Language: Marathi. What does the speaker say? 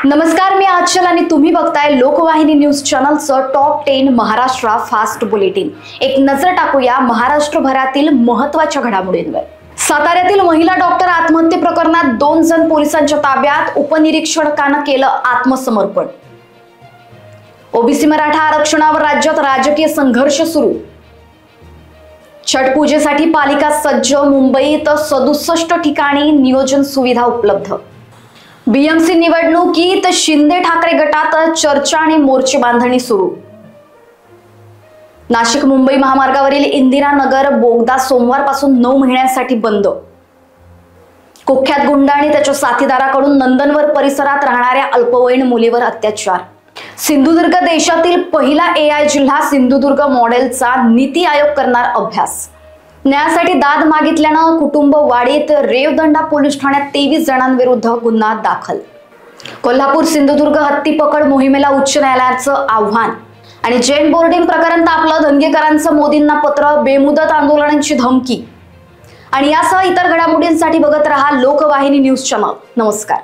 नमस्कार, मी आचल आणि तुम्ही बघताय लोकवाहिनी न्यूज चॅनलचं टॉप 10 महाराष्ट्र फास्ट बुलेटिन। एक नजर टाकूया महाराष्ट्रभरातील महत्त्वाच्या घडामोडींवर। साताऱ्यातील महिला डॉक्टर आत्महत्ये प्रकरणात 2 जण पोलिसांच्या ताब्यात, उपनिरीक्षकानं केलं आत्मसमर्पण। ओबीसी मराठा आरक्षणावर राज्यात राजकीय संघर्ष सुरू। छठ पूजेसाठी पालिका सज्ज, मुंबईत 67 ठिकाणी नियोजन सुविधा उपलब्ध। बीएमसी निवडणुकीत शिंदे ठाकरे गटात चर्चा आणि मोर्चे बांधणी सुरू। नाशिक मुंबई महामार्गावरील इंदिरानगर बोगदा सोमवारपासून 9 महिन्यांसाठी बंद। कुख्यात गुंड आणि त्याच्या साथीदाराकडून नंदनवर परिसरात राहणाऱ्या अल्पवयीन मुलीवर अत्याचार। सिंधुदुर्ग देशातील पहिला AI जिल्हा, सिंधुदुर्ग मॉडेलचा नीती आयोग करणार अभ्यास। न्यायासाठी दाद मागितल्यानं कुटुंबवाढीत रेवदंडा पोलीस ठाण्यात 23 जणांविरुद्ध गुन्हा दाखल। कोल्हापूर सिंधुदुर्ग हत्ती पकड मोहिमेला उच्च न्यायालयाचं आव्हान। आणि जैन बोर्डिंग प्रकरण तापलं, दंगेकरांचं मोदींना पत्र, बेमुदत आंदोलनांची धमकी। आणि यासह इतर घडामोडींसाठी बघत रहा लोकवाहिनी न्यूज चॅनल। नमस्कार।